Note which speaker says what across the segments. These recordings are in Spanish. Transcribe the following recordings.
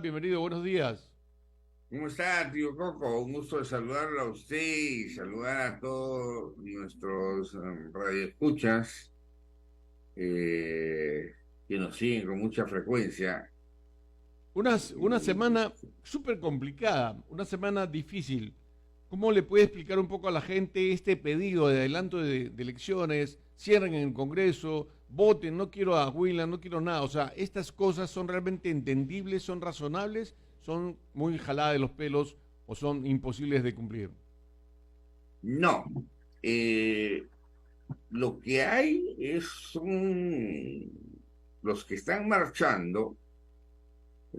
Speaker 1: Bienvenido, buenos días.
Speaker 2: ¿Cómo está, tío Coco? Un gusto de saludarlo a usted y saludar a todos nuestros radioescuchas eh, que nos siguen con mucha frecuencia.
Speaker 1: Una
Speaker 2: Y,
Speaker 1: semana súper complicada, una semana difícil. ¿Cómo le puede explicar un poco a la gente este pedido de adelanto de elecciones? Cierren en el Congreso, voten, no quiero a Huila, no quiero nada. O sea, estas cosas son realmente entendibles, son razonables, son muy jaladas de los pelos o son imposibles de cumplir.
Speaker 2: no, eh, lo que hay son los que están marchando,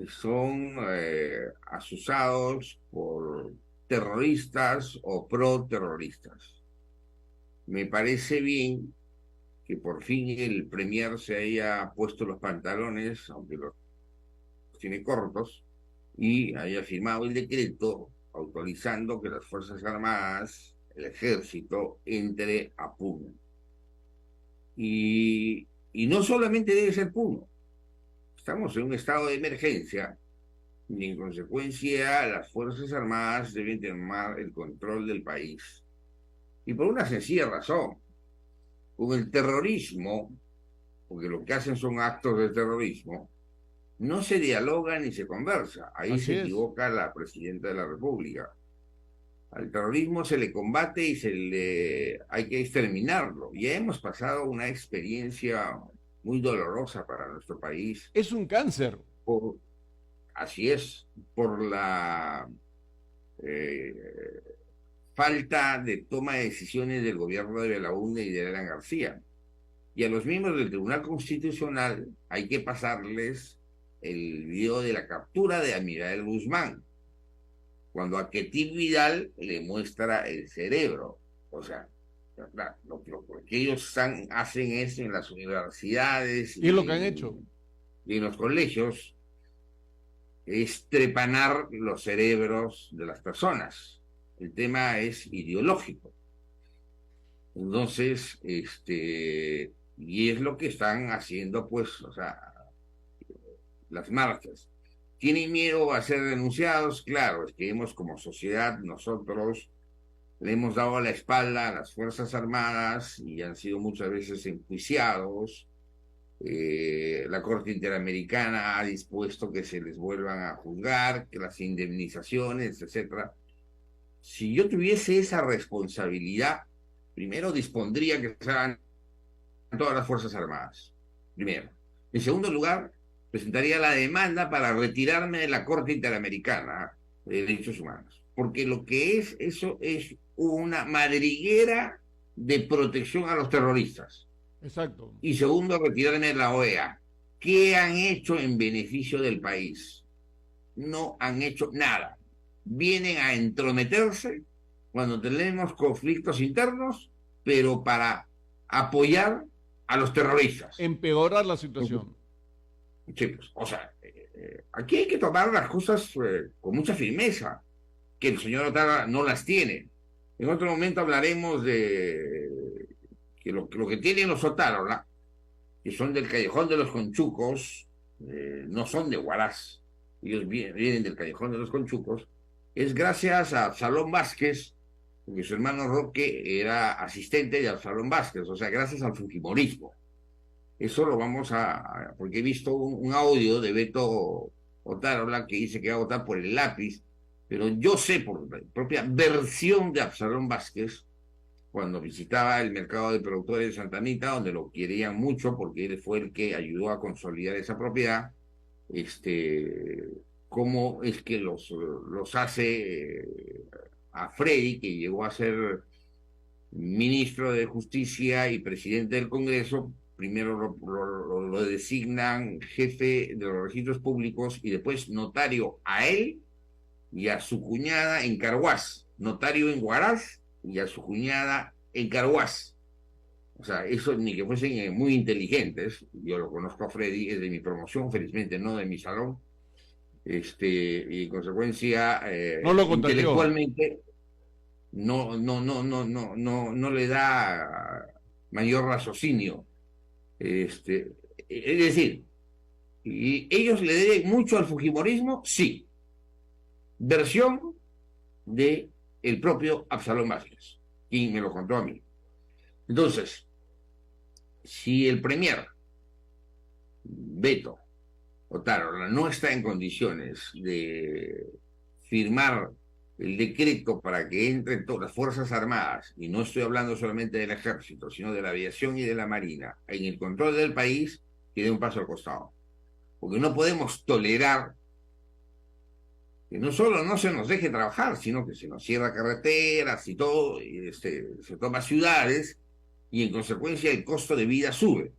Speaker 2: son asusados por terroristas o pro-terroristas. Me parece bien que por fin el Premier se haya puesto los pantalones, aunque los tiene cortos, y haya firmado el decreto autorizando que las Fuerzas Armadas, el Ejército, entre a Puno. Y no solamente debe ser Puno, estamos en un estado de emergencia y en consecuencia las Fuerzas Armadas deben tomar el control del país. Y por una sencilla razón, con el terrorismo, porque lo que hacen son actos de terrorismo, no se dialoga ni se conversa. Ahí
Speaker 1: Así
Speaker 2: se
Speaker 1: es.
Speaker 2: equivoca la presidenta de la República. Al terrorismo se le combate y hay que exterminarlo. Ya hemos pasado una experiencia muy dolorosa para nuestro país.
Speaker 1: Es un cáncer.
Speaker 2: Por, así es, por la eh, falta de toma de decisiones del gobierno de Belaúnde y de Alan García. Y a los miembros del Tribunal Constitucional hay que pasarles el video de la captura de Amiral Guzmán, cuando a Ketil Vidal le muestra el cerebro. O sea, lo que ellos hacen es en las universidades
Speaker 1: Y es lo que han hecho.
Speaker 2: y en los colegios, es trepanar los cerebros de las personas. El tema es ideológico. Entonces, y es lo que están haciendo, pues, o sea, las marchas. ¿Tienen miedo a ser denunciados? Claro, es que hemos como sociedad, nosotros le hemos dado la espalda a las Fuerzas Armadas y han sido muchas veces enjuiciados. La Corte Interamericana ha dispuesto que se les vuelvan a juzgar, que las indemnizaciones, etcétera. Si yo tuviese esa responsabilidad, primero dispondría que se hagan todas las Fuerzas Armadas. Primero. En segundo lugar, presentaría la demanda para retirarme de la Corte Interamericana de Derechos Humanos. Porque lo que es eso es una madriguera de protección a los terroristas.
Speaker 1: Exacto.
Speaker 2: Y segundo, retirarme de la OEA. ¿Qué han hecho en beneficio del país? No han hecho nada. Vienen a entrometerse cuando tenemos conflictos internos, pero para apoyar a los terroristas.
Speaker 1: Empeorar la situación.
Speaker 2: Sí, pues, o sea, aquí hay que tomar las cosas con mucha firmeza, que el señor Otara no las tiene. En otro momento hablaremos de que lo que tienen los Otárola, que son del Callejón de los Conchucos, no son de Huaraz, ellos vienen del Callejón de los Conchucos, es gracias a Absalón Vázquez, porque su hermano Roque era asistente de Absalón Vázquez, o sea, gracias al fujimorismo. Eso lo vamos porque he visto un audio de Beto Otárola que dice que va a votar por el lápiz, pero yo sé por la propia versión de Absalón Vázquez, cuando visitaba el mercado de productores de Santa Anita, donde lo querían mucho porque él fue el que ayudó a consolidar esa propiedad, este, cómo es que los hace a Freddy, que llegó a ser ministro de Justicia y presidente del Congreso, primero lo designan jefe de los registros públicos y después notario a él y a su cuñada en Carhuaz, notario en Huaraz y a su cuñada en Carhuaz. O sea, eso ni que fuesen muy inteligentes. Yo lo conozco a Freddy, es de mi promoción, felizmente no de mi salón. Y en consecuencia,
Speaker 1: No lo contagió.
Speaker 2: intelectualmente no le da mayor raciocinio. Es decir, ¿Y ellos le deben mucho al fujimorismo? Sí. Versión de el propio Absalón Vázquez, quien me lo contó a mí. Entonces, si el premier Beto Otárola no está en condiciones de firmar el decreto para que entren todas las Fuerzas Armadas, y no estoy hablando solamente del Ejército, sino de la aviación y de la Marina, en el control del país, que dé un paso al costado. Porque no podemos tolerar que no solo no se nos deje trabajar, sino que se nos cierra carreteras y todo, y se toma ciudades, y en consecuencia el costo de vida sube.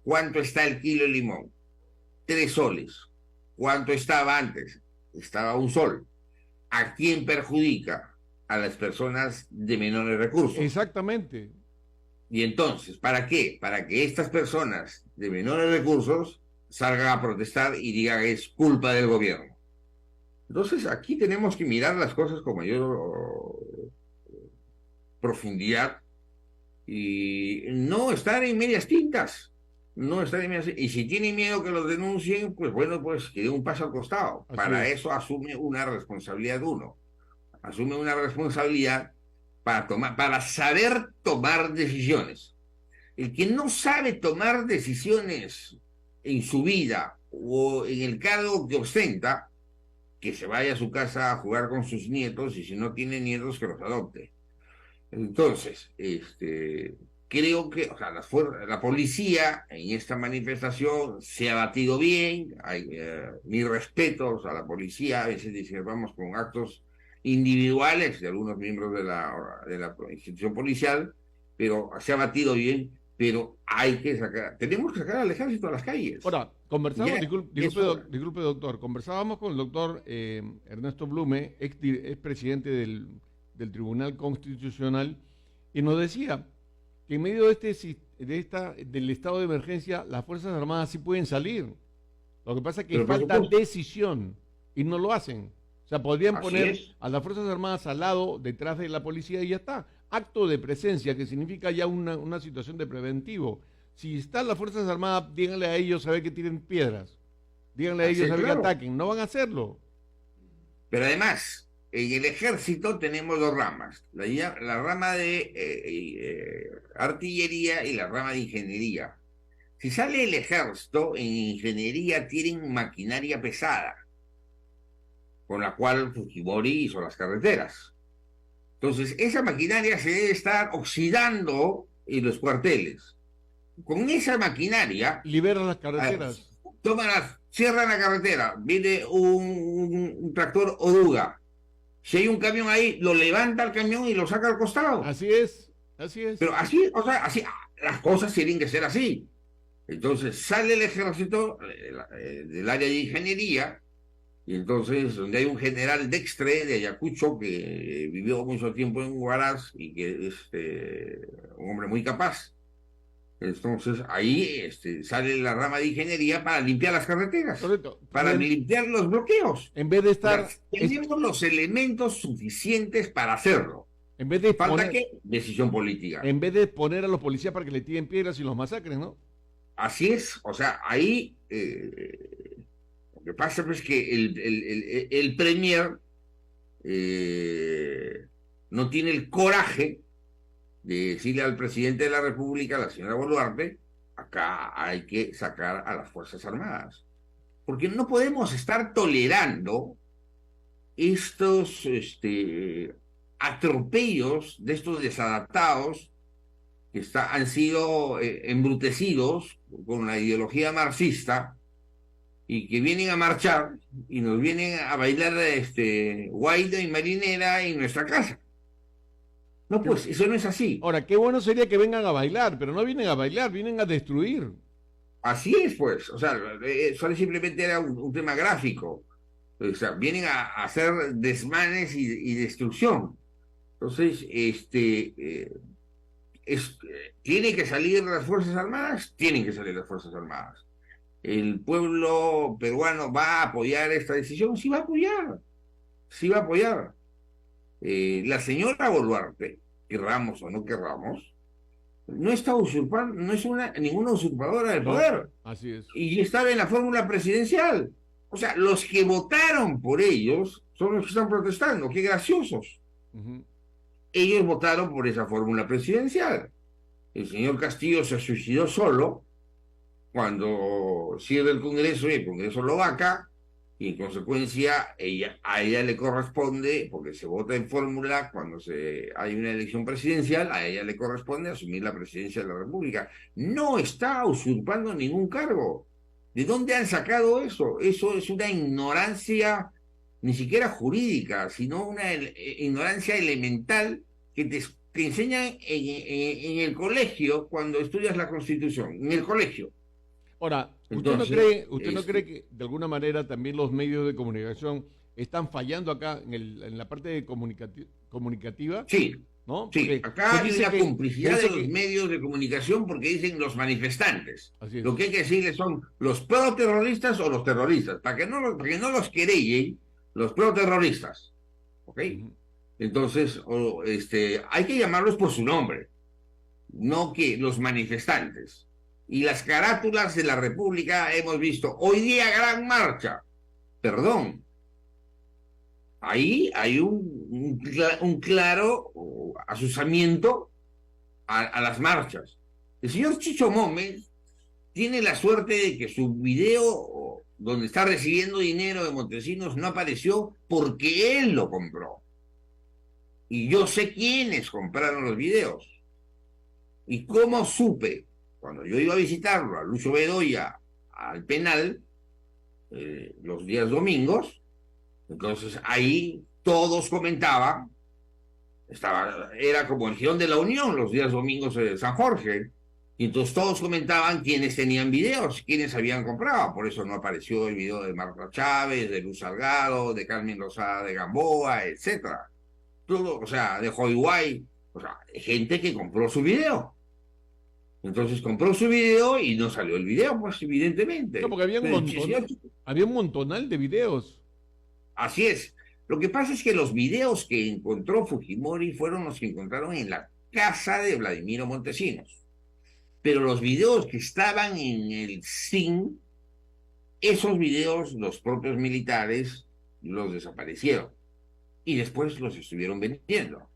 Speaker 2: ¿Cuánto está el kilo de limón? 3 soles. ¿Cuánto estaba antes? Estaba 1 sol. ¿A quién perjudica? A las personas de menores recursos.
Speaker 1: Exactamente.
Speaker 2: Y entonces, ¿para qué? Para que estas personas de menores recursos salgan a protestar y digan que es culpa del gobierno. Entonces, aquí tenemos que mirar las cosas con mayor profundidad y no estar en medias tintas. No estar en medias tintas. Y si tienen miedo que los denuncien, pues bueno, pues que dé un paso al costado.
Speaker 1: Así
Speaker 2: Para
Speaker 1: es.
Speaker 2: eso asume una responsabilidad uno. Asume una responsabilidad para saber tomar decisiones. El que no sabe tomar decisiones en su vida o en el cargo que ostenta, que se vaya a su casa a jugar con sus nietos, y si no tiene nietos, que los adopte. Entonces, creo que, o sea, la policía en esta manifestación se ha batido bien. Mis respetos a la policía. A veces discrepamos con actos individuales de algunos miembros de la institución policial, pero se ha batido bien. Pero tenemos que sacar al ejército a las calles.
Speaker 1: Ahora, conversamos,
Speaker 2: Ya es hora.
Speaker 1: disculpe, doctor, conversábamos con el doctor Ernesto Blume, ex presidente del Tribunal Constitucional, y nos decía que en medio de del estado de emergencia, las Fuerzas Armadas sí pueden salir. Lo que pasa es que
Speaker 2: Pero por
Speaker 1: falta
Speaker 2: supuesto,
Speaker 1: decisión y no lo hacen. O sea, podrían
Speaker 2: así
Speaker 1: poner
Speaker 2: es.
Speaker 1: a las Fuerzas Armadas al lado, detrás de la policía y ya está. Acto de presencia, que significa ya una situación de preventivo. Si están las Fuerzas Armadas, díganle a ellos a ver que tiren piedras. Díganle a ellos
Speaker 2: Así,
Speaker 1: a ver que
Speaker 2: claro.
Speaker 1: ataquen. No van a hacerlo.
Speaker 2: Pero además, en el ejército tenemos 2 ramas, la rama de artillería y la rama de ingeniería. Si sale el ejército, en ingeniería tienen maquinaria pesada, con la cual Fujimori hizo las carreteras. Entonces, esa maquinaria se debe estar oxidando en los cuarteles. Con esa maquinaria,
Speaker 1: Liberan las
Speaker 2: ah,
Speaker 1: carreteras.
Speaker 2: cierran la carretera, viene un tractor oruga. Si hay un camión ahí, lo levanta el camión y lo saca al costado.
Speaker 1: Así es, así es.
Speaker 2: Pero así, o sea, así, las cosas tienen que ser así. Entonces sale el ejército del área de ingeniería, y entonces donde hay un general Dextre de Ayacucho que vivió mucho tiempo en Huaraz y que es un hombre muy capaz. Entonces ahí sale la rama de ingeniería para limpiar las carreteras,
Speaker 1: Correcto.
Speaker 2: para limpiar los bloqueos.
Speaker 1: En vez de
Speaker 2: O sea,
Speaker 1: estar,
Speaker 2: tenemos los elementos suficientes para hacerlo.
Speaker 1: en vez de
Speaker 2: ¿Falta
Speaker 1: poner,
Speaker 2: qué? Decisión política.
Speaker 1: en vez de poner a los policías para que le tiren piedras y los masacren, ¿no?
Speaker 2: Así es. O sea, ahí lo que pasa es que el premier no tiene el coraje de decirle al presidente de la República, la señora Boluarte, acá hay que sacar a las Fuerzas Armadas. Porque no podemos estar tolerando estos atropellos de estos desadaptados que han sido embrutecidos con la ideología marxista y que vienen a marchar y nos vienen a bailar guaido y marinera en nuestra casa. No, pues eso no es así.
Speaker 1: Ahora, qué bueno sería que vengan a bailar, pero no vienen a bailar, vienen a destruir.
Speaker 2: Así es, pues. O sea, solo simplemente era un tema gráfico. O sea, vienen a hacer desmanes y destrucción. Entonces, ¿tiene que salir las Fuerzas Armadas? Tienen que salir las Fuerzas Armadas. ¿El pueblo peruano va a apoyar esta decisión? Sí va a apoyar, sí va a apoyar. La señora Boluarte, querramos o no querramos, no está usurpando, no es ninguna usurpadora del
Speaker 1: No,
Speaker 2: poder.
Speaker 1: así es.
Speaker 2: Y estaba en la fórmula presidencial. O sea, los que votaron por ellos son los que están protestando. Qué graciosos.
Speaker 1: Ujú.
Speaker 2: Ellos votaron por esa fórmula presidencial. El señor Castillo se suicidó solo cuando cierra el Congreso y el Congreso lo vaca, y en consecuencia a ella le corresponde, porque se vota en fórmula cuando hay una elección presidencial, a ella le corresponde asumir la presidencia de la República. No está usurpando ningún cargo. ¿De dónde han sacado eso? Eso es una ignorancia ni siquiera jurídica, sino una ignorancia elemental que te enseñan en el colegio cuando estudias la Constitución, en el colegio.
Speaker 1: Ahora,
Speaker 2: Entonces,
Speaker 1: usted no cree que de alguna manera también los medios de comunicación están fallando acá en la parte de comunicativa?
Speaker 2: sí,
Speaker 1: ¿No?
Speaker 2: sí,
Speaker 1: Porque
Speaker 2: acá hay una
Speaker 1: se
Speaker 2: complicidad de
Speaker 1: dice
Speaker 2: los
Speaker 1: que,
Speaker 2: medios de comunicación porque dicen los manifestantes.
Speaker 1: así es.
Speaker 2: Lo que hay que decirles son los pro-terroristas o los terroristas, para que no los querellen los pro-terroristas. ¿Ok?
Speaker 1: Ujú.
Speaker 2: Entonces, hay que llamarlos por su nombre, no que los manifestantes. Y las carátulas de la República hemos visto hoy día gran marcha. Perdón, ahí hay un claro asusamiento a las marchas. El señor Chicho Mómez tiene la suerte de que su video donde está recibiendo dinero de Montesinos no apareció porque él lo compró. Y yo sé quiénes compraron los videos. ¿Y cómo supe? Cuando yo iba a visitarlo, a Lucho Bedoya, al penal, los días domingos, entonces ahí todos comentaban, era como el Girón de la Unión los días domingos de San Jorge, y entonces todos comentaban quiénes tenían videos, quiénes habían comprado, por eso no apareció el video de Marta Chávez, de Luz Salgado, de Carmen Lozada de Gamboa, etcétera. Todo, o sea, de Joy White, o sea, gente que compró su video. Entonces compró su video y no salió el video, pues
Speaker 1: No,
Speaker 2: evidentemente.
Speaker 1: porque había un
Speaker 2: Pero
Speaker 1: montón, había un montonal de videos.
Speaker 2: así es. Lo que pasa es que los videos que encontró Fujimori fueron los que encontraron en la casa de Vladimiro Montesinos. Pero los videos que estaban en el SIN, esos videos los propios militares los desaparecieron y después los estuvieron vendiendo.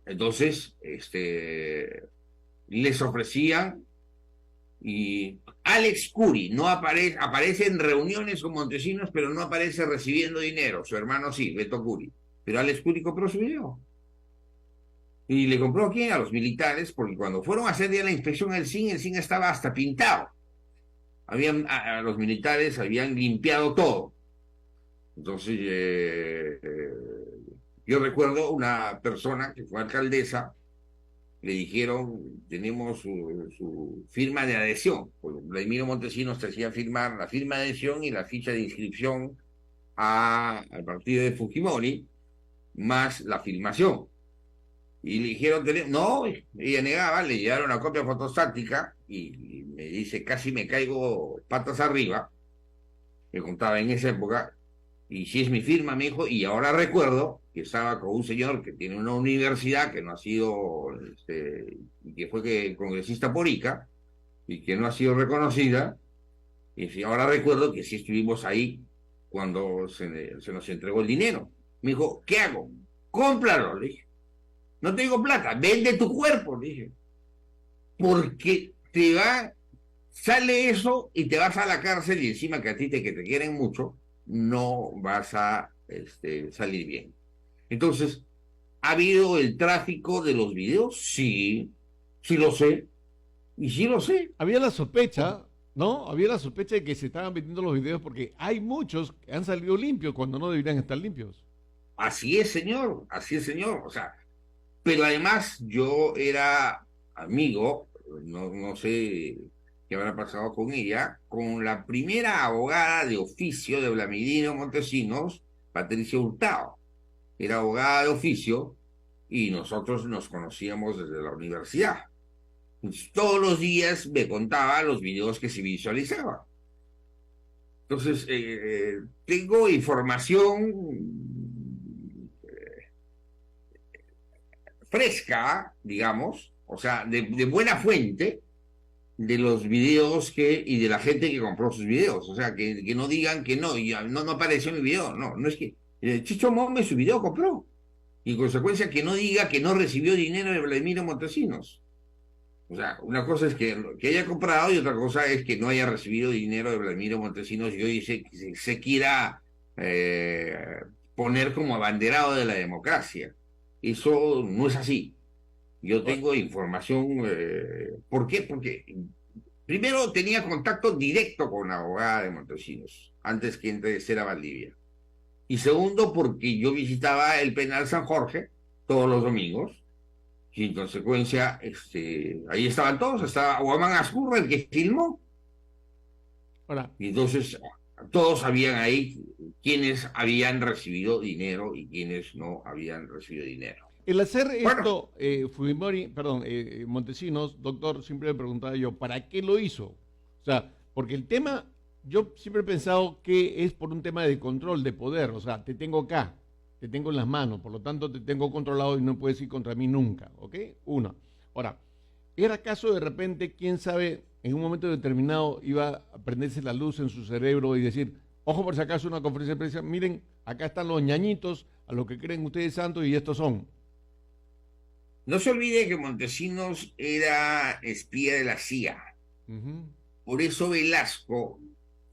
Speaker 2: Entonces, les ofrecían. Y Alex Curi no aparece en reuniones con Montesinos, pero no aparece recibiendo dinero. Su hermano sí, Beto Curi. Pero Alex Curi compró su video. ¿Y le compró a quién? A los militares, porque cuando fueron a hacer ya la inspección al CIN, el CIN estaba hasta pintado. Los militares habían limpiado todo. Entonces, yo recuerdo una persona que fue alcaldesa, le dijeron, tenemos su firma de adhesión. Pues Vladimiro Montesinos te hacía firmar la firma de adhesión y la ficha de inscripción al partido de Fujimori, más la filmación. Y le dijeron, no, ella negaba, le llevaron una copia fotostática y me dice, casi me caigo patas arriba, me contaba en esa época, y si es mi firma, me dijo, y ahora recuerdo que estaba con un señor que tiene una universidad que no ha sido, que fue congresista por ICA, y que no ha sido reconocida, y si ahora recuerdo que sí estuvimos ahí cuando se nos entregó el dinero. Me dijo, ¿qué hago? Cómpralo, le dije. No tengo plata, vende tu cuerpo, le dije. Porque sale eso y te vas a la cárcel y encima que a ti que te quieren mucho, no vas a salir bien. Entonces, ¿ha habido el tráfico de los videos? Sí, sí lo sé, y sí lo sé.
Speaker 1: Había la sospecha, ¿no? Había la sospecha de que se estaban vendiendo los videos porque hay muchos que han salido limpios cuando no deberían estar limpios.
Speaker 2: Así es, señor. O sea, pero además yo era amigo, no sé qué habrá pasado con ella, con la primera abogada de oficio de Vladimiro Montesinos, Patricia Hurtado. Era abogada de oficio y nosotros nos conocíamos desde la universidad. Entonces, todos los días me contaba los videos que se visualizaban. Entonces, tengo información fresca, digamos, o sea, de buena fuente de los videos y de la gente que compró sus videos. O sea, que no digan que no, no apareció mi video. No, no es que Chicho Mómez su video compró. Y en consecuencia que no diga que no recibió dinero de Vladimiro Montesinos. O sea, una cosa es que haya comprado y otra cosa es que no haya recibido dinero de Vladimiro Montesinos y hoy se quiera poner como abanderado de la democracia. Eso no es así. Yo tengo información. ¿Por qué? Porque primero tenía contacto directo con la abogada de Montesinos, antes que entre a Valdivia. Y segundo, porque yo visitaba el penal San Jorge todos los domingos. Y en consecuencia, ahí estaban todos, estaba Guamán Azcurra, el que filmó.
Speaker 1: Ahora,
Speaker 2: Y entonces todos sabían ahí quiénes habían recibido dinero y quiénes no habían recibido dinero.
Speaker 1: el hacer
Speaker 2: Bueno,
Speaker 1: esto, Fujimori, perdón, Montesinos, doctor, siempre me preguntaba yo, ¿para qué lo hizo? O sea, porque el tema, yo siempre he pensado que es por un tema de control, de poder, o sea, te tengo acá, te tengo en las manos, por lo tanto te tengo controlado y no puedes ir contra mí nunca, ¿ok? Uno. Ahora, ¿era acaso de repente, quién sabe, en un momento determinado iba a prenderse la luz en su cerebro y decir, ojo por si acaso una conferencia de prensa, miren, acá están los ñañitos, a los que creen ustedes santos y estos son?
Speaker 2: no se olvide que Montesinos era espía de la CIA.
Speaker 1: Ujú.
Speaker 2: Por eso Velasco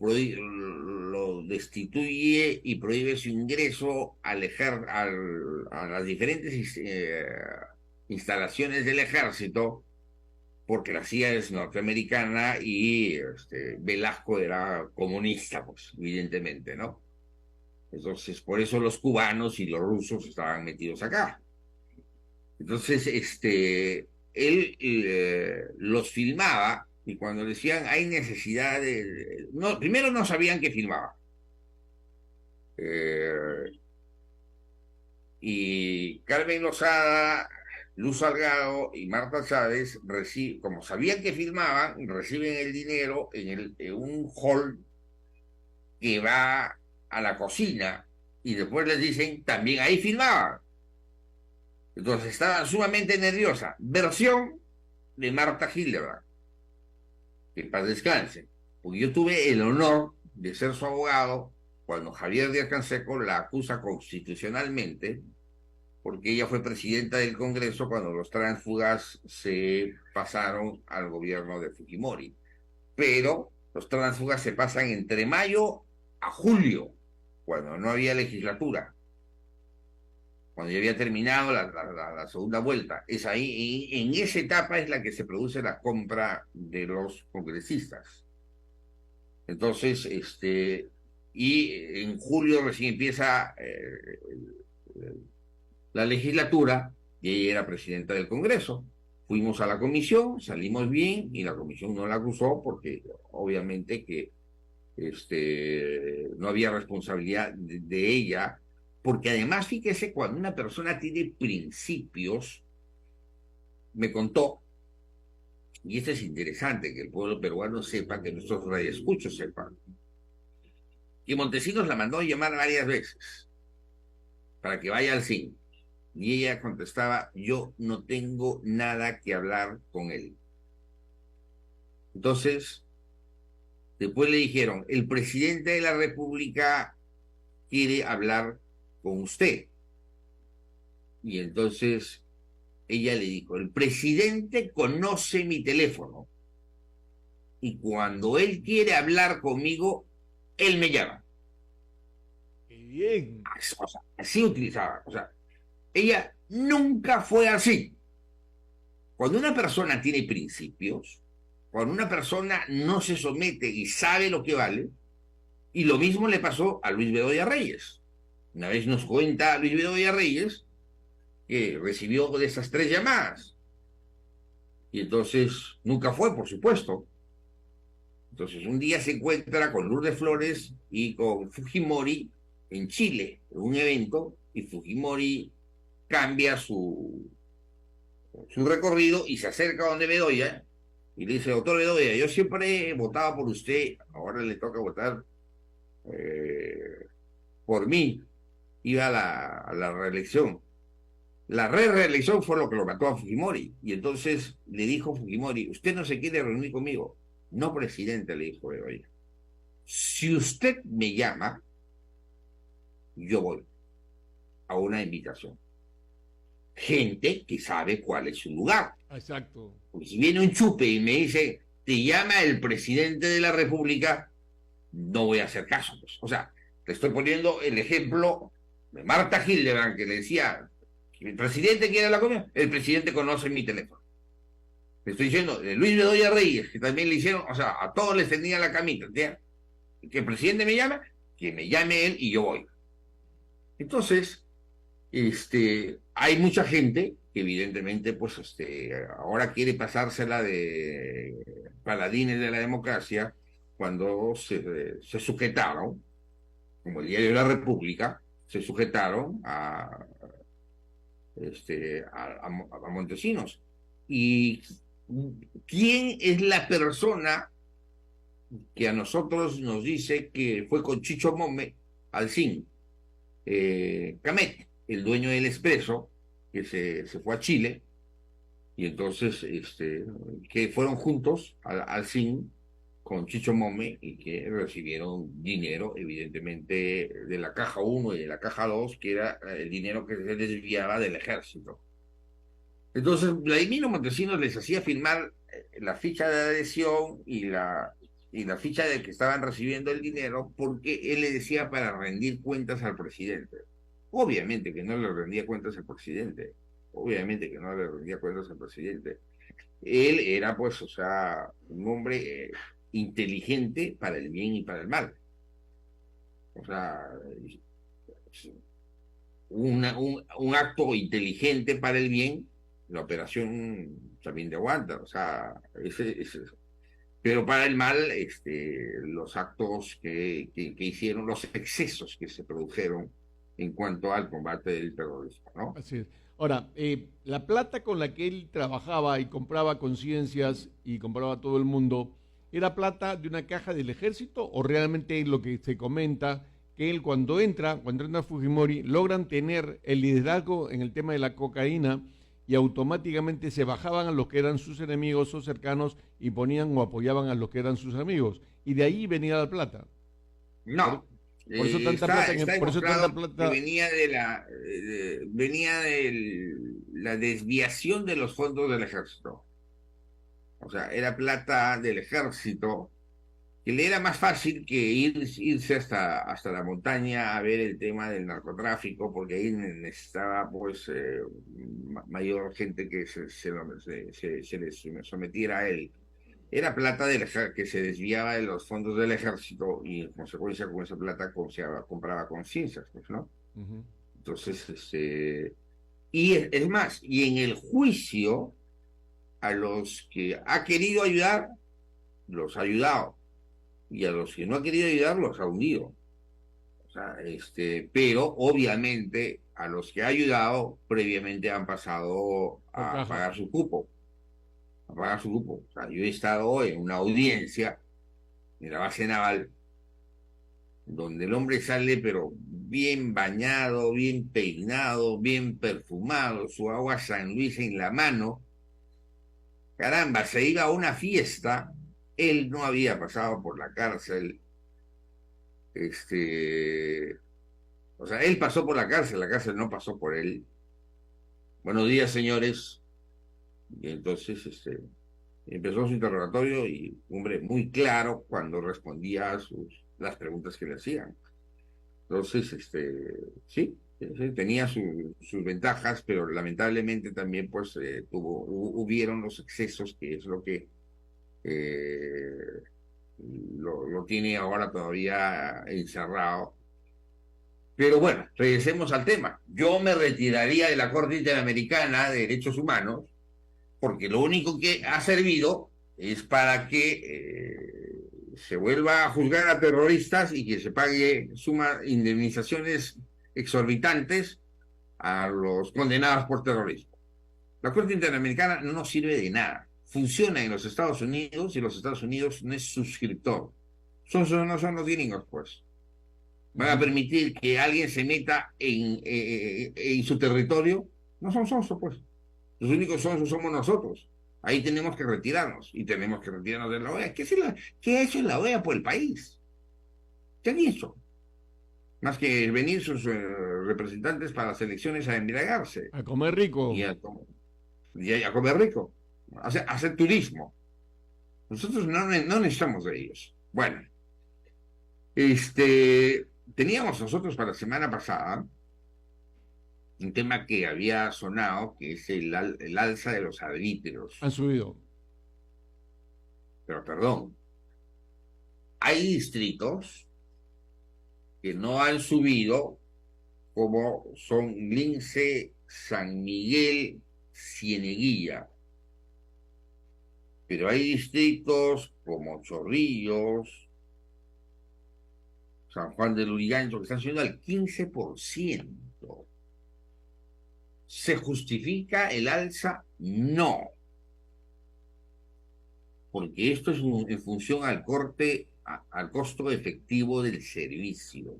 Speaker 2: lo destituye y prohíbe su ingreso a las diferentes instalaciones del ejército, porque la CIA es norteamericana y Velasco era comunista, pues, evidentemente, ¿no? Entonces, por eso los cubanos y los rusos estaban metidos acá. Entonces, él los filmaba y cuando decían hay necesidad no, primero no sabían que filmaba. Eh, y Carmen Lozada, Luz Salgado y Marta Chávez, como sabían que filmaban, reciben el dinero en un hall que va a la cocina y después les dicen, también ahí filmaban. Entonces estaba sumamente nerviosa. Versión de Marta Hildebrand, que en paz descanse. Porque yo tuve el honor de ser su abogado cuando Javier Díaz Canseco la acusa constitucionalmente, porque ella fue presidenta del Congreso cuando los tránsfugas se pasaron al gobierno de Fujimori. Pero los tránsfugas se pasan entre mayo a julio, cuando no había legislatura, cuando ya había terminado la segunda vuelta. Es ahí, en esa etapa es la que se produce la compra de los congresistas. Entonces, y en julio recién empieza la legislatura y ella era presidenta del Congreso. Fuimos a la comisión, salimos bien y la comisión no la acusó porque obviamente que no había responsabilidad de ella, porque además, fíjese, cuando una persona tiene principios, me contó, y esto es interesante, que el pueblo peruano sepa, que nuestros radioescuchos sepan, que Montesinos la mandó a llamar varias veces para que vaya al cine. Y ella contestaba, yo no tengo nada que hablar con él. Entonces, después le dijeron, el presidente de la República quiere hablar con usted. Y entonces ella le dijo, el presidente conoce mi teléfono y cuando él quiere hablar conmigo, él me llama.
Speaker 1: Qué bien.
Speaker 2: O sea, así utilizaba. O sea, ella nunca fue así. Cuando una persona tiene principios, cuando una persona no se somete y sabe lo que vale, y lo mismo le pasó a Luis Bedoya Reyes. Una vez nos cuenta Luis Bedoya Reyes que recibió de esas 3 llamadas. Y entonces nunca fue, por supuesto. Entonces un día se encuentra con Lourdes Flores y con Fujimori en Chile, en un evento, y Fujimori cambia su recorrido y se acerca a donde Bedoya y le dice, doctor Bedoya, yo siempre he votado por usted, ahora le toca votar por mí, iba a la reelección. La reelección fue lo que lo mató a Fujimori. Y entonces le dijo Fujimori, usted no se quiere reunir conmigo. No, presidente, le dijo Bedoya. Si usted me llama, yo voy a una invitación. Gente que sabe cuál es su lugar.
Speaker 1: Exacto.
Speaker 2: Porque si viene un chupe y me dice, te llama el presidente de la República, no voy a hacer caso. Pues. O sea, te estoy poniendo el ejemplo de Marta Hildebrand, que le decía, el presidente quiere la comida, el presidente conoce mi teléfono. Le estoy diciendo, de Luis Bedoya Reyes, que también le hicieron, o sea, a todos les tenían la camita, ¿entiendes? Que el presidente me llame, que me llame él y yo voy. Entonces, hay mucha gente que evidentemente, pues, ahora quiere pasársela de paladines de la democracia cuando se sujetaron, como el diario de la República, se sujetaron a Montesinos. ¿Y quién es la persona que a nosotros nos dice que fue con Chicho Mome al CIN? Camet, el dueño del Expreso, que se fue a Chile, y entonces que fueron juntos al CIN con Chicho Mome y que recibieron dinero, evidentemente, de la caja 1 y de la caja 2, que era el dinero que se desviaba del ejército. Entonces, Vladimiro Montesinos les hacía firmar la ficha de adhesión y la ficha de que estaban recibiendo el dinero porque él le decía para rendir cuentas al presidente. Obviamente que no le rendía cuentas al presidente. Obviamente que no le rendía cuentas al presidente. Él era, pues, o sea, un hombre inteligente para el bien y para el mal. O sea, un acto inteligente para el bien, la operación también de aguanta, o sea, pero para el mal, los actos que hicieron, los excesos que se produjeron en cuanto al combate del terrorismo, ¿no?
Speaker 1: Así es. Ahora, la plata con la que él trabajaba y compraba conciencias y compraba a todo el mundo, ¿era plata de una caja del ejército o realmente lo que se comenta, que él cuando entra Fujimori, logran tener el liderazgo en el tema de la cocaína y automáticamente se bajaban a los que eran sus enemigos o cercanos y ponían o apoyaban a los que eran sus amigos? Y de ahí venía la plata. Por,
Speaker 2: No,
Speaker 1: por eso tanta plata,
Speaker 2: está
Speaker 1: por eso tanta
Speaker 2: demostrado que
Speaker 1: plata.
Speaker 2: venía de la desviación de los fondos del ejército. O sea, era plata del ejército que le era más fácil que irse hasta la montaña a ver el tema del narcotráfico, porque ahí necesitaba pues mayor gente que se les sometiera a él. Era plata que se desviaba de los fondos del ejército y en consecuencia con esa plata compraba conciencias, pues, ¿no?
Speaker 1: Ujú.
Speaker 2: Entonces, y es más, y en el juicio a los que ha querido ayudar, los ha ayudado, y a los que no ha querido ayudar, los ha hundido. O sea, pero obviamente a los que ha ayudado previamente han pasado
Speaker 1: Por
Speaker 2: a
Speaker 1: caja.
Speaker 2: pagar su cupo, a pagar su cupo. O sea, yo he estado en una audiencia en la base naval donde el hombre sale pero bien bañado, bien peinado, bien perfumado, su agua San Luis en la mano. Caramba, se iba a una fiesta, él no había pasado por la cárcel, o sea, él pasó por la cárcel no pasó por él. Buenos días, señores. Y entonces, empezó su interrogatorio y, hombre, muy claro cuando respondía a las preguntas que le hacían. Entonces, sí, sí, tenía sus ventajas, pero lamentablemente también, pues, hubieron los excesos, que es lo que eh, lo tiene ahora todavía encerrado. Pero bueno, regresemos al tema. Yo me retiraría de la Corte Interamericana de Derechos Humanos porque lo único que ha servido es para que se vuelva a juzgar a terroristas y que se pague indemnizaciones exorbitantes a los condenados por terrorismo. La Corte Interamericana no nos sirve de nada. Funciona en los Estados Unidos y los Estados Unidos no es suscriptor. No son los gringos, pues. Van a
Speaker 1: Ujú.
Speaker 2: permitir que alguien se meta en su territorio. No son sonsos, pues. Los únicos sonsos somos nosotros. Ahí tenemos que retirarnos y tenemos que retirarnos de la OEA. ¿Qué ha hecho la OEA por el país? ¿Qué han hecho? Más que venir sus representantes para las elecciones a embriagarse
Speaker 1: A comer rico.
Speaker 2: y a comer rico, hacer turismo. Nosotros no necesitamos de ellos. Bueno, teníamos nosotros para la semana pasada un tema que había sonado, que es el alza de los arbitrios.
Speaker 1: Han subido.
Speaker 2: Pero perdón, hay distritos que no han subido, como son Lince, San Miguel, Cieneguilla. Pero hay distritos como Chorrillos, San Juan del Lurigancho, que están subiendo al 15%. ¿Se justifica el alza? No. Porque esto es en función al costo efectivo del servicio.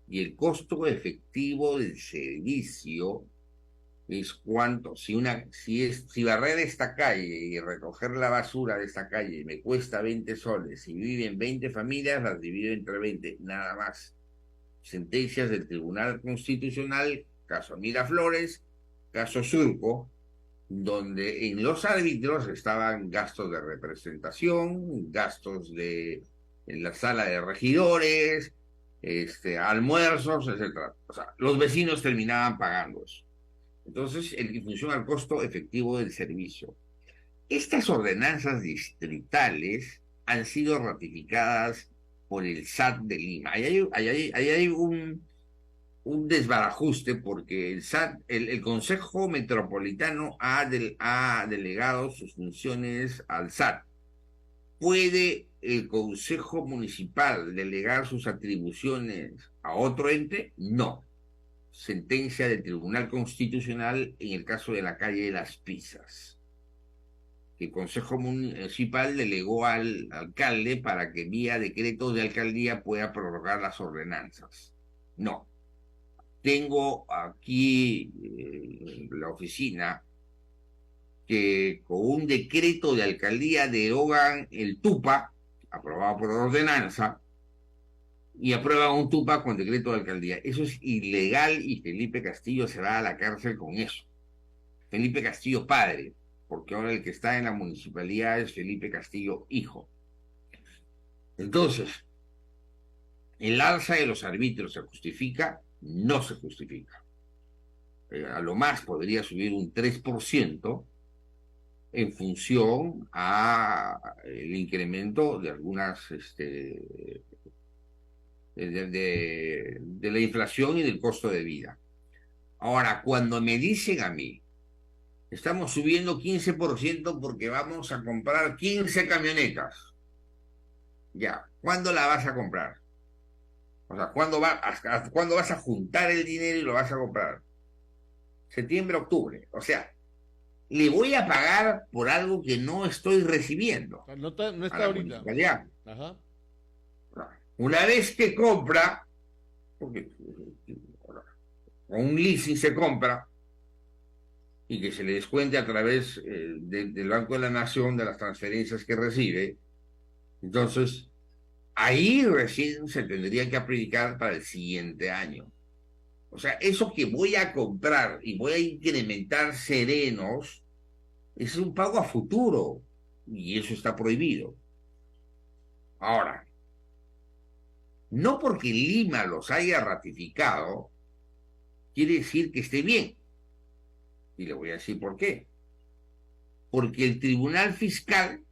Speaker 2: Y el costo efectivo del servicio es cuánto, si barrer esta calle y recoger la basura de esta calle me cuesta 20 soles, si viven 20 familias, las divido entre 20, nada más. Sentencias del Tribunal Constitucional, caso Miraflores, caso Surco, donde en los árbitros estaban gastos de representación, gastos en la sala de regidores, almuerzos, etcétera. O sea, los vecinos terminaban pagando eso. Entonces, en función al costo efectivo del servicio. Estas ordenanzas distritales han sido ratificadas por el SAT de Lima. Ahí hay un desbarajuste porque el SAT, el Consejo Metropolitano ha delegado sus funciones al SAT. ¿Puede el Consejo Municipal delegar sus atribuciones a otro ente? No. Sentencia del Tribunal Constitucional en el caso de la calle de Las Pisas. El Consejo Municipal delegó al alcalde para que vía decreto de alcaldía pueda prorrogar las ordenanzas. No. Tengo aquí la oficina que con un decreto de alcaldía derogan el TUPA, aprobado por ordenanza, y aprueban un TUPA con decreto de alcaldía. Eso es ilegal y Felipe Castillo se va a la cárcel con eso. Felipe Castillo padre, porque ahora el que está en la municipalidad es Felipe Castillo hijo. Entonces, ¿el alza de los arbitrios se justifica? No se justifica. A lo más podría subir un 3% en función al incremento de algunas de la inflación y del costo de vida. Ahora, cuando me dicen a mí, estamos subiendo 15% porque vamos a comprar 15 camionetas. Ya, ¿cuándo la vas a comprar? O sea, ¿cuándo vas a juntar el dinero y lo vas a comprar? Septiembre, octubre. O sea, le voy a pagar por algo que no estoy recibiendo.
Speaker 1: No está ahorita. Ajá.
Speaker 2: Una vez que compra, porque con un leasing se compra y que se le descuente a través del Banco de la Nación de las transferencias que recibe, entonces ahí recién se tendría que aplicar para el siguiente año. O sea, eso que voy a comprar y voy a incrementar serenos es un pago a futuro y eso está prohibido. Ahora, no porque Lima los haya ratificado, quiere decir que esté bien. Y le voy a decir por qué. Porque el Tribunal Fiscal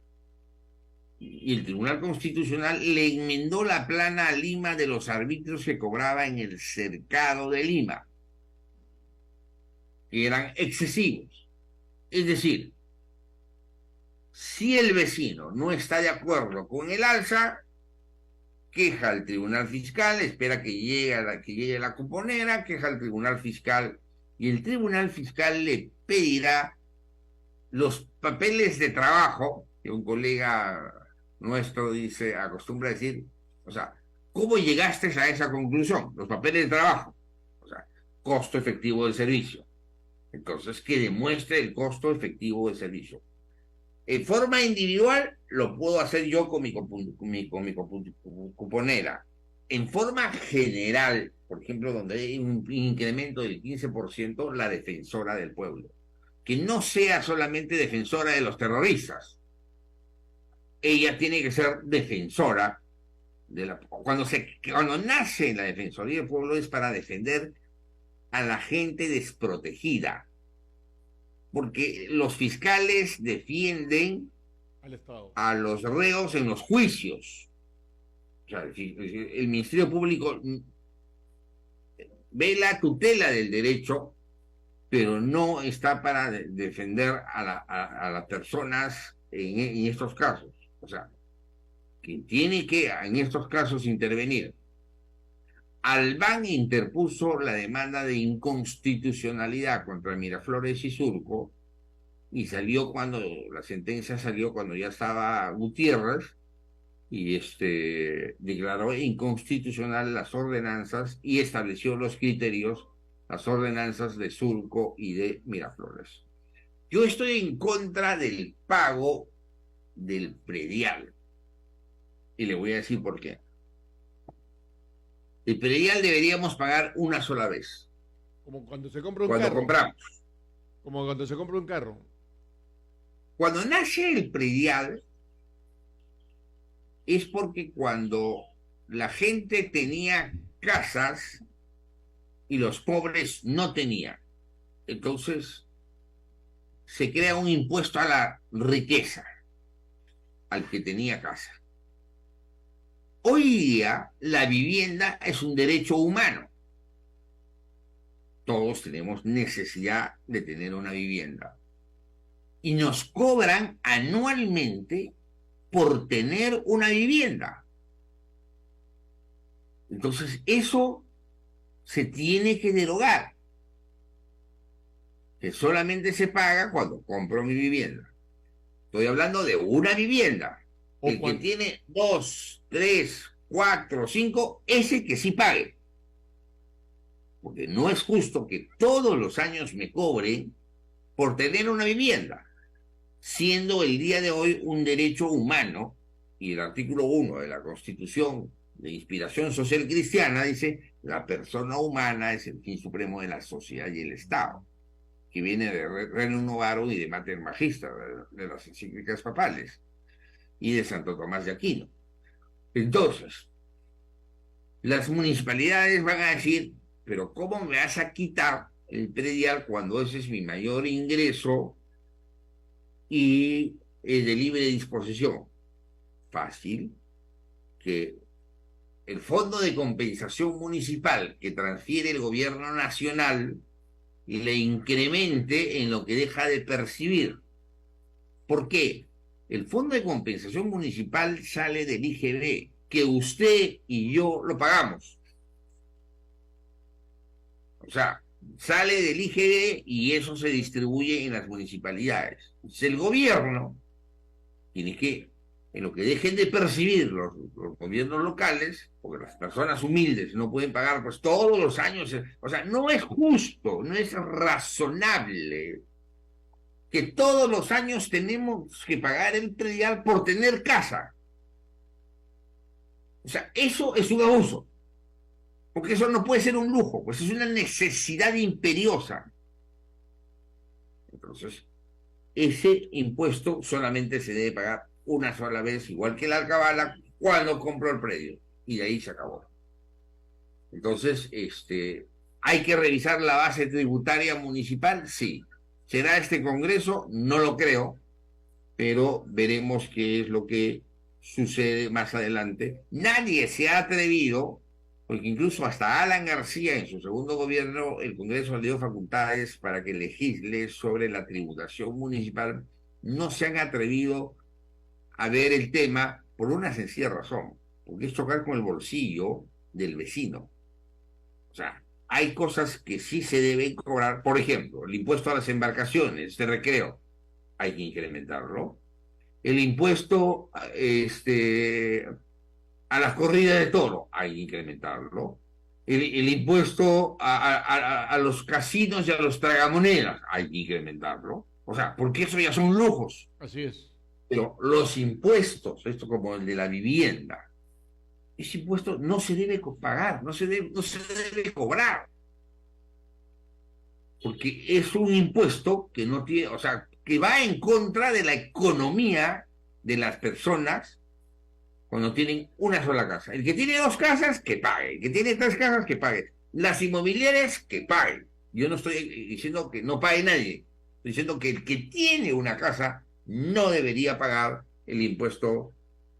Speaker 2: y el Tribunal Constitucional le enmendó la plana a Lima de los arbitrios que cobraba en el cercado de Lima, que eran excesivos. Es decir, si el vecino no está de acuerdo con el alza, queja al Tribunal Fiscal, espera que llegue la cuponera, queja al Tribunal Fiscal y el Tribunal Fiscal le pedirá los papeles de trabajo, que un colega nuestro acostumbra decir, o sea, ¿cómo llegaste a esa conclusión? Los papeles de trabajo, o sea, costo efectivo del servicio. Entonces, que demuestre el costo efectivo del servicio. En forma individual, lo puedo hacer yo con mi cuponera. En forma general, por ejemplo, donde hay un incremento del 15%, la defensora del pueblo. Que no sea solamente defensora de los terroristas. Ella tiene que ser defensora de la... Cuando nace la Defensoría del Pueblo es para defender a la gente desprotegida, porque los fiscales defienden
Speaker 1: al Estado.
Speaker 2: a los reos en los juicios. O sea, el Ministerio Público ve la tutela del derecho, pero no está para defender a las personas en estos casos. O sea, quien tiene que en estos casos intervenir. Albán interpuso la demanda de inconstitucionalidad contra Miraflores y Surco y salió cuando la sentencia salió cuando ya estaba Gutiérrez y declaró inconstitucional las ordenanzas y estableció los criterios, las ordenanzas de Surco y de Miraflores. Yo estoy en contra del pago del predial y le voy a decir por qué. El predial deberíamos pagar una sola vez.
Speaker 1: Como cuando se compra un
Speaker 2: cuando
Speaker 1: carro.
Speaker 2: compramos.
Speaker 1: Como cuando se compra un carro.
Speaker 2: Cuando nace el predial es porque cuando la gente tenía casas y los pobres no tenían. Entonces se crea un impuesto a la riqueza, al que tenía casa. Hoy día la vivienda es un derecho humano. Todos tenemos necesidad de tener una vivienda. Y nos cobran anualmente por tener una vivienda. Entonces, eso se tiene que derogar. Que solamente se paga cuando compro mi vivienda. Estoy hablando de una vivienda. El que tiene 2, 3, 4, 5, ese que sí pague. Porque no es justo que todos los años me cobren por tener una vivienda, siendo el día de hoy un derecho humano, y el artículo 1 de la Constitución de inspiración social cristiana dice, la persona humana es el fin supremo de la sociedad y el Estado, que viene de Rerum Novarum y de Mater Magister, de las encíclicas papales, y de Santo Tomás de Aquino. Entonces, las municipalidades van a decir, pero ¿cómo me vas a quitar el predial cuando ese es mi mayor ingreso y es de libre disposición? Fácil, que el fondo de compensación municipal que transfiere el gobierno nacional y le incremente en lo que deja de percibir. ¿Por qué? El fondo de compensación municipal sale del IGB, que usted y yo lo pagamos. O sea, sale del IGB y eso se distribuye en las municipalidades. Entonces el gobierno tiene que, en lo que dejen de percibir los gobiernos locales, porque las personas humildes no pueden pagar pues todos los años, o sea, no es justo, no es razonable que todos los años tenemos que pagar el predial por tener casa. O sea, eso es un abuso. Porque eso no puede ser un lujo, pues es una necesidad imperiosa. Entonces, ese impuesto solamente se debe pagar una sola vez, igual que la alcabala, cuando compró el predio. Y de ahí se acabó. Entonces, ¿hay que revisar la base tributaria municipal? Sí. ¿Será este Congreso? No lo creo, pero veremos qué es lo que sucede más adelante. Nadie se ha atrevido, porque incluso hasta Alan García en su segundo gobierno, el Congreso le dio facultades para que legisle sobre la tributación municipal. No se han atrevido a ver el tema por una sencilla razón, porque es chocar con el bolsillo del vecino. O sea, hay cosas que sí se deben cobrar. Por ejemplo, el impuesto a las embarcaciones de recreo, hay que incrementarlo. El impuesto a las corridas de toro, hay que incrementarlo. El impuesto a los casinos y a los tragamonedas, hay que incrementarlo. O sea, porque eso ya son lujos.
Speaker 1: Así es.
Speaker 2: Pero los impuestos, esto como el de la vivienda, ese impuesto no se debe pagar, no se debe cobrar, porque es un impuesto que no tiene, o sea, que va en contra de la economía de las personas cuando tienen una sola casa. El que tiene dos casas, que pague. El que tiene tres casas, que pague. Las inmobiliarias, que paguen. Yo no estoy diciendo que no pague nadie. Estoy diciendo que el que tiene una casa no debería pagar el impuesto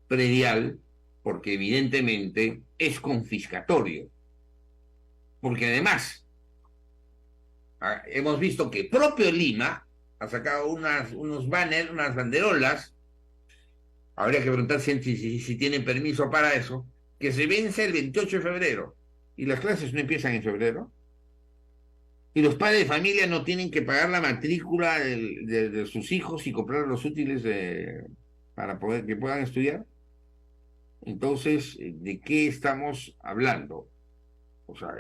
Speaker 2: predial porque evidentemente es confiscatorio. Porque además, hemos visto que propio Lima ha sacado unos banners, unas banderolas, habría que preguntar si tienen permiso para eso, que se vence el 28 de febrero y las clases no empiezan en febrero y los padres de familia no tienen que pagar la matrícula de sus hijos y comprar los útiles para poder que puedan estudiar. Entonces, ¿de qué estamos hablando? O sea,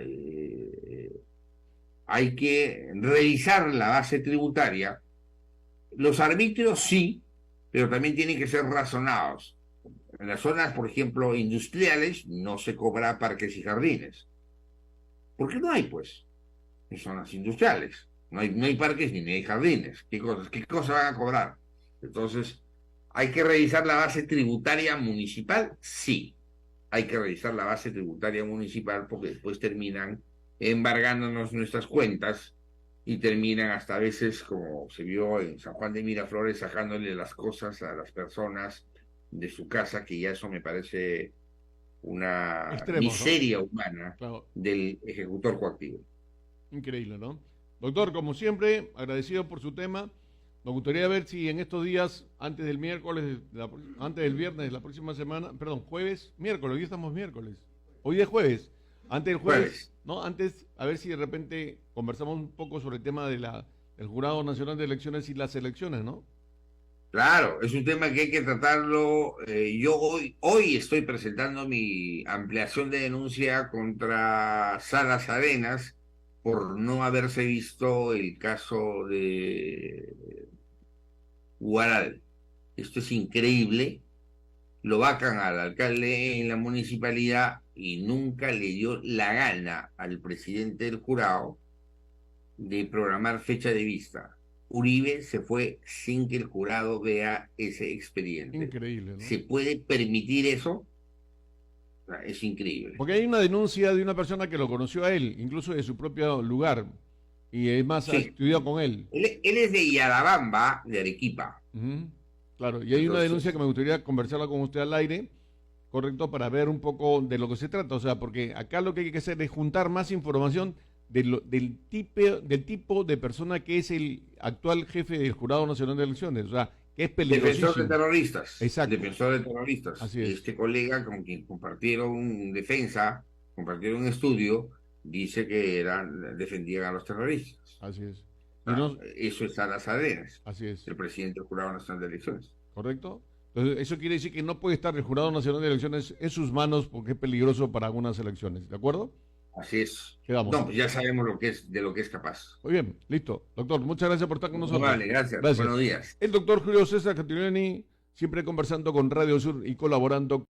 Speaker 2: hay que revisar la base tributaria. Los arbitrios sí, pero también tienen que ser razonados. En las zonas, por ejemplo, industriales, no se cobra parques y jardines. ¿Por qué no hay, pues? En zonas industriales. No hay parques ni hay jardines. ¿Qué cosas van a cobrar? Entonces, ¿hay que revisar la base tributaria municipal? Sí. Hay que revisar la base tributaria municipal porque después terminan embargándonos nuestras cuentas y terminan hasta a veces, como se vio en San Juan de Miraflores, sacándole las cosas a las personas de su casa, que ya eso me parece una
Speaker 1: Extremos, ¿no?
Speaker 2: miseria humana
Speaker 1: Claro.
Speaker 2: del ejecutor coactivo.
Speaker 1: Increíble, ¿no? Doctor, como siempre, agradecido por su tema. Nos gustaría ver si en estos días, antes del miércoles, antes del viernes de la próxima semana, perdón, jueves, miércoles, hoy estamos miércoles, hoy es jueves, antes del jueves,
Speaker 2: Jueves.
Speaker 1: ¿no? Antes, a ver si de repente conversamos un poco sobre el tema del Jurado Nacional de Elecciones y las elecciones, ¿no?
Speaker 2: Claro, es un tema que hay que tratarlo. Yo hoy estoy presentando mi ampliación de denuncia contra Salas Arenas por no haberse visto el caso de Huaral. Esto es increíble. Lo vacan al alcalde en la municipalidad y nunca le dio la gana al presidente del jurado de programar fecha de vista. Uribe se fue sin que el jurado vea ese expediente.
Speaker 1: Increíble, ¿no?
Speaker 2: ¿Se puede permitir eso? O sea, es increíble.
Speaker 1: Porque hay una denuncia de una persona que lo conoció a él, incluso de su propio lugar, y es más, ha
Speaker 2: Sí,
Speaker 1: estudiado con él.
Speaker 2: él es de Yarabamba, de Arequipa.
Speaker 1: Ujú. Claro, y hay una denuncia
Speaker 2: Entonces,
Speaker 1: que me gustaría conversarla con usted al aire, correcto, para ver un poco de lo que se trata. O sea, porque acá lo que hay que hacer es juntar más información del tipo de persona que es el actual jefe del Jurado Nacional de Elecciones. O sea, que es
Speaker 2: defensor de
Speaker 1: peligrosísimo.
Speaker 2: terroristas.
Speaker 1: Exacto,
Speaker 2: Defensor de terroristas.
Speaker 1: así es,
Speaker 2: Este colega con quien compartieron defensa, compartieron estudio, dice que defendían a los terroristas.
Speaker 1: así es. Y
Speaker 2: Ah,
Speaker 1: no,
Speaker 2: eso está a las Arenas,
Speaker 1: así es,
Speaker 2: el presidente del Jurado Nacional de Elecciones.
Speaker 1: ¿correcto? Entonces, eso quiere decir que no puede estar el Jurado Nacional de Elecciones en sus manos porque es peligroso para algunas elecciones, ¿de acuerdo?
Speaker 2: Así es.
Speaker 1: Quedamos.
Speaker 2: No, pues ya sabemos de lo que es capaz.
Speaker 1: Muy bien, listo. Doctor, muchas gracias por estar con
Speaker 2: Muy
Speaker 1: nosotros.
Speaker 2: amable, gracias.
Speaker 1: Gracias.
Speaker 2: Buenos días.
Speaker 1: El doctor Julio César Castiglioni, siempre conversando con Radio Sur y colaborando